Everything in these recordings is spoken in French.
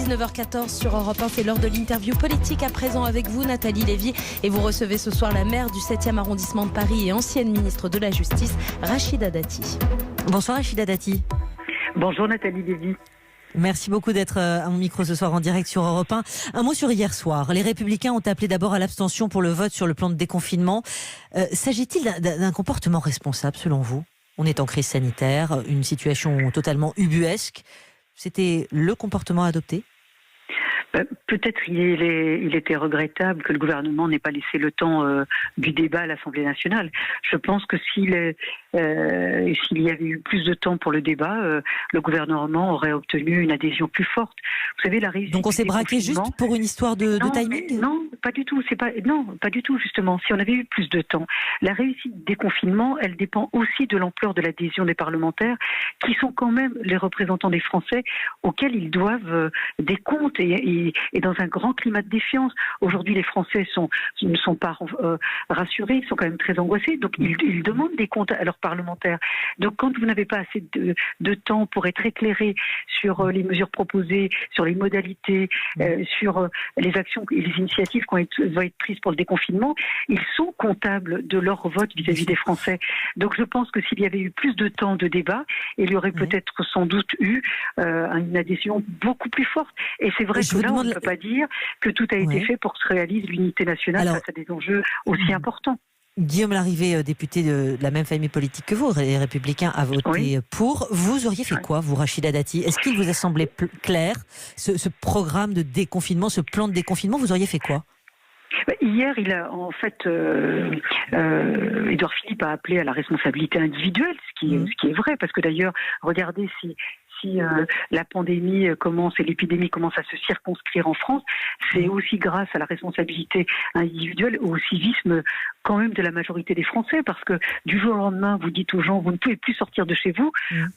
19h14 sur Europe 1, c'est l'heure de l'interview politique. À présent avec vous, Nathalie Lévy. Et vous recevez ce soir la maire du 7e arrondissement de Paris et ancienne ministre de la Justice, Rachida Dati. Bonsoir Rachida Dati. Bonjour Nathalie Lévy. Merci beaucoup d'être à mon micro ce soir en direct sur Europe 1. Un mot sur hier soir. Les Républicains ont appelé d'abord à l'abstention pour le vote sur le plan de déconfinement. S'agit-il d'un comportement responsable selon vous ? On est en crise sanitaire, une situation totalement ubuesque. C'était le comportement adopté ? Peut-être il était regrettable que le gouvernement n'ait pas laissé le temps du débat à l'Assemblée nationale. Je pense que s'il y avait eu plus de temps pour le débat, le gouvernement aurait obtenu une adhésion plus forte. Vous savez, la réussite. Donc on s'est braqué juste pour une histoire de timing ? Non, pas du tout. Pas du tout justement. Si on avait eu plus de temps, la réussite des confinements, elle dépend aussi de l'ampleur de l'adhésion des parlementaires, qui sont quand même les représentants des Français auxquels ils doivent des comptes et dans un grand climat de défiance. Aujourd'hui, les Français ne sont pas rassurés, ils sont quand même très angoissés, donc ils demandent des comptes à leurs parlementaires. Donc quand vous n'avez pas assez de temps pour être éclairé sur les mesures proposées, sur les modalités, sur les actions et les initiatives qui vont être prises pour le déconfinement, ils sont comptables de leur vote vis-à-vis des Français. Donc je pense que s'il y avait eu plus de temps de débat, il y aurait peut-être sans doute eu une adhésion beaucoup plus forte. Et c'est vrai que là, on ne peut pas dire que tout a été fait pour que se réalise l'unité nationale face à des enjeux aussi importants. Guillaume Larrivé, député de la même famille politique que vous, les Républicains, a voté pour. Vous auriez fait quoi, vous, Rachida Dati ? Est-ce qu'il vous a semblé clair, ce programme de déconfinement, ce plan de déconfinement, vous auriez fait quoi ? Hier, Édouard Philippe a appelé à la responsabilité individuelle, ce qui est vrai, parce que d'ailleurs, regardez si la pandémie commence et l'épidémie commence à se circonscrire en France, c'est aussi grâce à la responsabilité individuelle, au civisme quand même de la majorité des Français, parce que du jour au lendemain, vous dites aux gens, vous ne pouvez plus sortir de chez vous,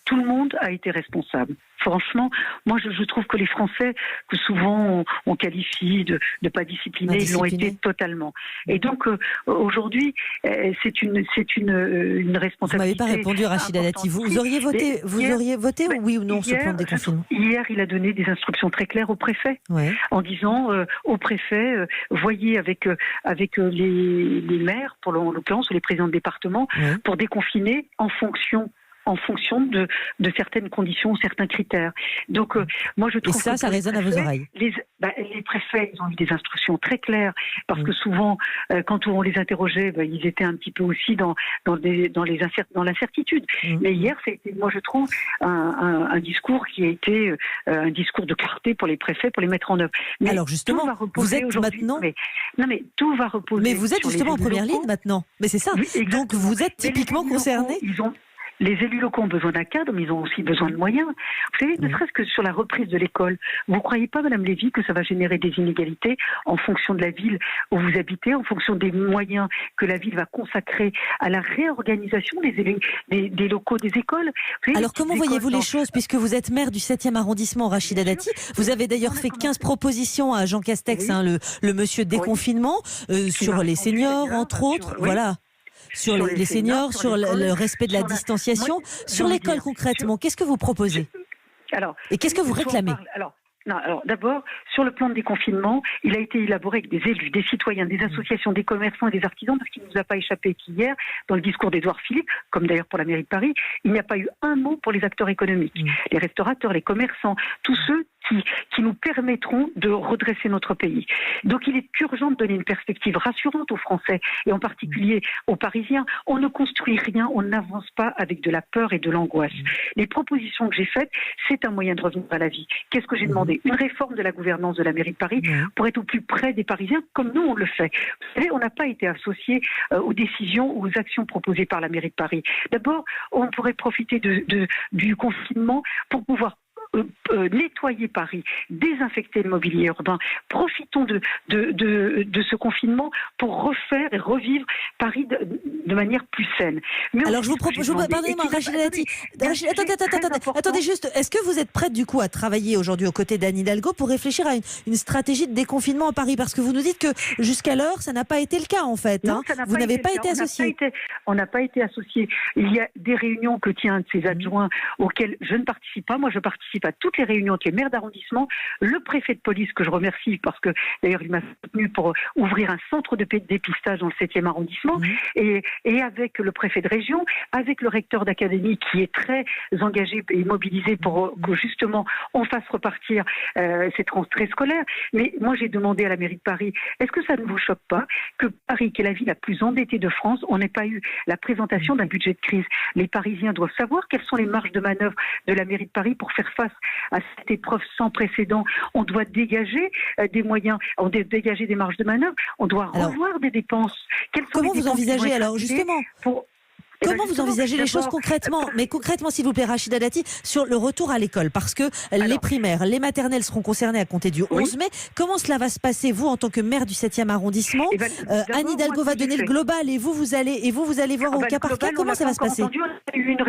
tout le monde a été responsable. Franchement, moi je trouve que les Français, que souvent on qualifie de pas disciplinés, ils l'ont été totalement. Et donc aujourd'hui, c'est une responsabilité. Vous m'avez pas répondu, Rachida Dati. Vous auriez voté, oui ou non ce plan de déconfinement ? Hier, il a donné des instructions très claires au préfet, en disant au préfet, voyez avec les maires, en l'occurrence, ou les présidents de département, pour déconfiner en fonction de certaines conditions, certains critères. Donc, moi, je trouve et ça résonne à vos oreilles. Les préfets, ils ont eu des instructions très claires, parce que souvent, quand on les interrogeait, ils étaient un petit peu aussi dans l'incertitude. Mais hier, c'était, moi, je trouve, un discours qui a été un discours de clarté pour les préfets, pour les mettre en œuvre. Mais alors, justement, vous êtes maintenant... Mais tout va reposer. Mais vous êtes justement en première ligne maintenant. Mais c'est ça. Oui, donc, vous êtes typiquement concerné. Les élus locaux ont besoin d'un cadre, mais ils ont aussi besoin de moyens. Vous savez, ne serait-ce que sur la reprise de l'école, vous ne croyez pas, Madame Lévy, que ça va générer des inégalités en fonction de la ville où vous habitez, en fonction des moyens que la ville va consacrer à la réorganisation des locaux des écoles. Savez, alors comment voyez-vous les choses, puisque vous êtes maire du 7e arrondissement, Rachida Dati ? Vous avez d'ailleurs fait 15 propositions à Jean Castex, le monsieur déconfinement, sur les seniors, entre autres, voilà. Sur les seniors, sur le respect de la distanciation, sur l'école concrètement, qu'est-ce que vous proposez ? Et qu'est-ce que vous réclamez ? Alors d'abord, sur le plan de déconfinement, il a été élaboré avec des élus, des citoyens, des associations, des commerçants et des artisans, parce qu'il ne nous a pas échappé qu'hier, dans le discours d'Édouard Philippe, comme d'ailleurs pour la mairie de Paris, il n'y a pas eu un mot pour les acteurs économiques, les restaurateurs, les commerçants, tous ceux qui nous permettront de redresser notre pays. Donc il est urgent de donner une perspective rassurante aux Français, et en particulier aux Parisiens. On ne construit rien, on n'avance pas avec de la peur et de l'angoisse. Les propositions que j'ai faites, c'est un moyen de revenir à la vie. Qu'est-ce que j'ai demandé ? Une réforme de la gouvernance de la mairie de Paris pour être au plus près des Parisiens, comme nous on le fait. Vous savez, on n'a pas été associés aux décisions, aux actions proposées par la mairie de Paris. D'abord, on pourrait profiter du confinement pour pouvoir nettoyer Paris, désinfecter le mobilier urbain. Profitons de ce confinement pour refaire et revivre Paris de manière plus saine. Mais alors je vous propose, pardonnez-moi, Rachida Dati, attendez juste, est-ce que vous êtes prête du coup à travailler aujourd'hui aux côtés d'Anne Hidalgo pour réfléchir à une stratégie de déconfinement à Paris ? Parce que vous nous dites que jusqu'alors ça n'a pas été le cas en fait. Non, vous n'avez pas été associé. On n'a pas été associé. Il y a des réunions que tient un de ses adjoints auxquelles je ne participe pas. Moi je participe à toutes les réunions avec les maires d'arrondissement, le préfet de police, que je remercie parce que d'ailleurs il m'a soutenu pour ouvrir un centre de dépistage dans le 7e arrondissement, et avec le préfet de région, avec le recteur d'académie qui est très engagé et mobilisé pour que justement on fasse repartir cette rentrée scolaire. Mais moi j'ai demandé à la mairie de Paris, est-ce que ça ne vous choque pas que Paris, qui est la ville la plus endettée de France, on n'ait pas eu la présentation d'un budget de crise? Les Parisiens doivent savoir quelles sont les marges de manœuvre de la mairie de Paris pour faire face à cette épreuve sans précédent. On doit dégager des moyens, on doit dégager des marges de manœuvre, on doit revoir des dépenses. Comment vous envisagez alors justement Comment vous envisagez les choses concrètement? Mais concrètement, s'il vous plaît, Rachida Dati, sur le retour à l'école, parce que les primaires, les maternelles seront concernées à compter du 11 mai. Comment cela va se passer, vous, en tant que maire du 7e arrondissement? Anne Hidalgo va donner le global et vous allez voir au cas par cas. Comment ça va se passer? On a eu une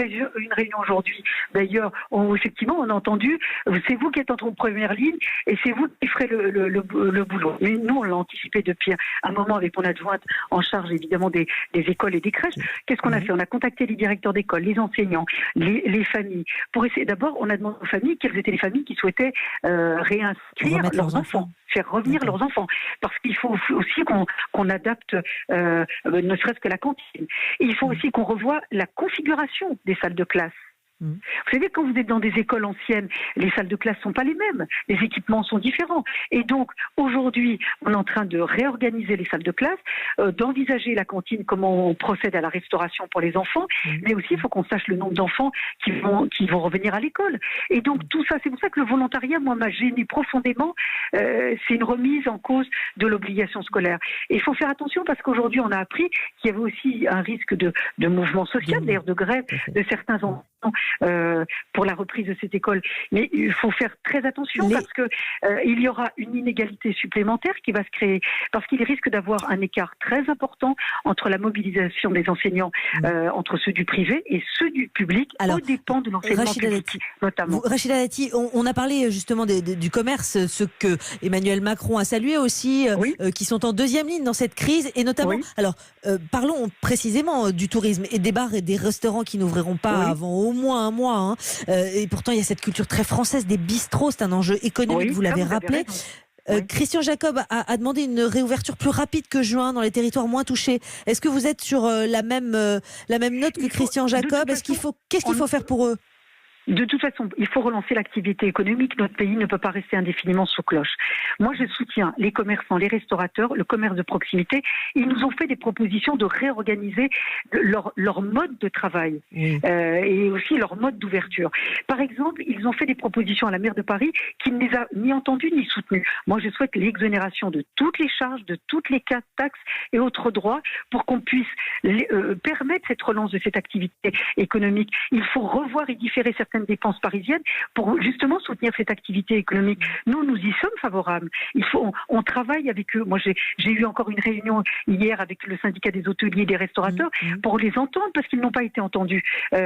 réunion aujourd'hui. D'ailleurs, effectivement, on a entendu, c'est vous qui êtes en première ligne et c'est vous qui ferez le boulot. Mais nous, on l'a anticipé depuis un moment avec mon adjointe en charge, évidemment, des écoles et des crèches. Qu'est-ce qu'on a fait? On a contacté les directeurs d'école, les enseignants, les familles. Pour essayer, d'abord, on a demandé aux familles quelles étaient les familles qui souhaitaient réinscrire leurs enfants, faire revenir leurs enfants. Parce qu'il faut aussi qu'on adapte, ne serait-ce que la cantine. Et il faut aussi qu'on revoie la configuration des salles de classe. Vous savez, quand vous êtes dans des écoles anciennes, les salles de classe ne sont pas les mêmes, les équipements sont différents. Et donc, aujourd'hui, on est en train de réorganiser les salles de classe, d'envisager la cantine, comment on procède à la restauration pour les enfants, mais aussi il faut qu'on sache le nombre d'enfants qui vont revenir à l'école. Et donc, tout ça, c'est pour ça que le volontariat, moi, m'a gêné profondément. C'est une remise en cause de l'obligation scolaire. Et il faut faire attention parce qu'aujourd'hui, on a appris qu'il y avait aussi un risque de mouvement social, d'ailleurs de grève de certains enfants pour la reprise de cette école. Mais il faut faire très attention parce que il y aura une inégalité supplémentaire qui va se créer parce qu'il risque d'avoir un écart très important entre la mobilisation des enseignants entre ceux du privé et ceux du public aux dépens de l'enseignement public notamment. Rachida Dati, on a parlé justement du commerce, ce que Emmanuel Macron a salué aussi, qui sont en deuxième ligne dans cette crise et notamment, alors parlons précisément du tourisme et des bars et des restaurants qui n'ouvriront pas avant au moins un mois. Et pourtant, il y a cette culture très française des bistrots. C'est un enjeu économique, vous l'avez rappelé. Christian Jacob a demandé une réouverture plus rapide que juin dans les territoires moins touchés. Est-ce que vous êtes sur la même note que Christian Jacob? Qu'est-ce qu'il faut faire pour eux? De toute façon, il faut relancer l'activité économique. Notre pays ne peut pas rester indéfiniment sous cloche. Moi, je soutiens les commerçants, les restaurateurs, le commerce de proximité. Ils nous ont fait des propositions de réorganiser leur mode de travail et aussi leur mode d'ouverture. Par exemple, ils ont fait des propositions à la maire de Paris qui ne les a ni entendues ni soutenues. Moi, je souhaite l'exonération de toutes les charges, de toutes les taxes et autres droits pour qu'on puisse permettre cette relance de cette activité économique. Il faut revoir et différer certaines dépenses parisiennes pour justement soutenir cette activité économique. Nous y sommes favorables. On travaille avec eux. Moi, j'ai eu encore une réunion hier avec le syndicat des hôteliers et des restaurateurs pour les entendre parce qu'ils n'ont pas été entendus. Vous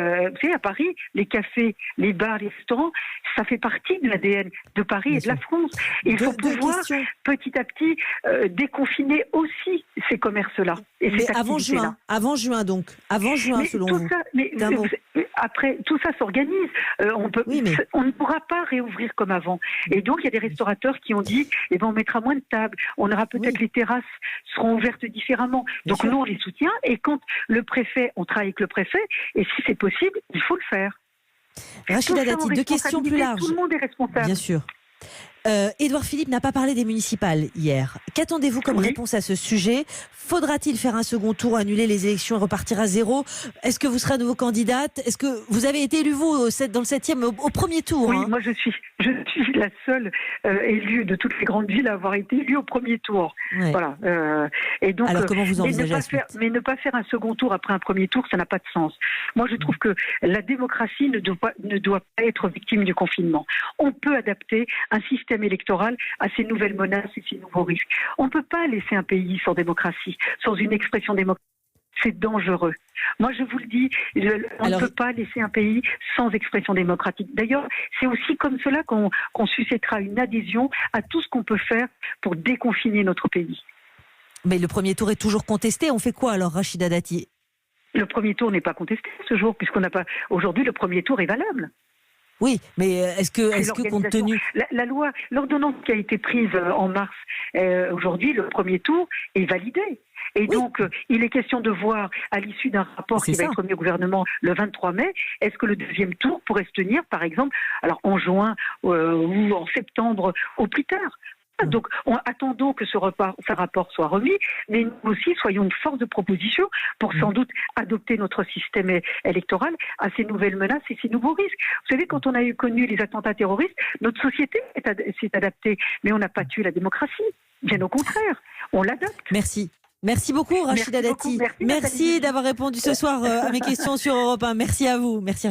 savez, à Paris, les cafés, les bars, les restaurants, ça fait partie de l'ADN de Paris et de la France. Et il faut pouvoir petit à petit déconfiner aussi ces commerces-là. Et mais avant juin selon vous. Après, tout ça s'organise. On ne pourra pas réouvrir comme avant. Et donc, il y a des restaurateurs qui ont dit, on mettra moins de tables. On aura peut-être les terrasses seront ouvertes différemment. Donc, nous, on les soutient. Et quand le préfet, on travaille avec le préfet. Et si c'est possible, il faut le faire. Rachida Dati, deux questions plus larges. Tout le monde est responsable. Bien sûr. Édouard Philippe n'a pas parlé des municipales hier. Qu'attendez-vous comme réponse à ce sujet? Faudra-t-il faire un second tour, annuler les élections et repartir à zéro? Est-ce que vous serez à nouveau candidate? Est-ce que vous avez été élue, vous, dans le 7e, au premier tour? Oui, moi je suis la seule élue de toutes les grandes villes à avoir été élue au premier tour. Voilà. Et donc, alors comment vous envisagez mais ne pas faire un second tour après un premier tour, ça n'a pas de sens. Moi je trouve que la démocratie ne doit pas être victime du confinement. On peut adapter un système électoral à ces nouvelles menaces et ces nouveaux risques. On ne peut pas laisser un pays sans démocratie, sans une expression démocratique. C'est dangereux. Moi, je vous le dis, on ne peut pas laisser un pays sans expression démocratique. D'ailleurs, c'est aussi comme cela qu'on suscitera une adhésion à tout ce qu'on peut faire pour déconfiner notre pays. Mais le premier tour est toujours contesté. On fait quoi alors, Rachida Dati? Le premier tour n'est pas contesté ce jour, puisqu'on n'a pas. Aujourd'hui, le premier tour est valable. Oui, mais est-ce que compte tenu... La loi, l'ordonnance qui a été prise en mars, aujourd'hui, le premier tour est validé. Et donc, il est question de voir, à l'issue d'un rapport qui va être remis au gouvernement le 23 mai, est-ce que le deuxième tour pourrait se tenir, par exemple, alors en juin ou en septembre au plus tard. Donc, attendons que ce rapport soit remis, mais nous aussi, soyons une force de proposition pour sans doute adopter notre système électoral à ces nouvelles menaces et ces nouveaux risques. Vous savez, quand on a connu les attentats terroristes, notre société s'est adaptée, mais on n'a pas tué la démocratie. Bien au contraire, on l'adapte. Merci beaucoup, Rachida Dati. Merci d'avoir répondu ce soir à mes questions sur Europe 1. Merci à vous. Merci.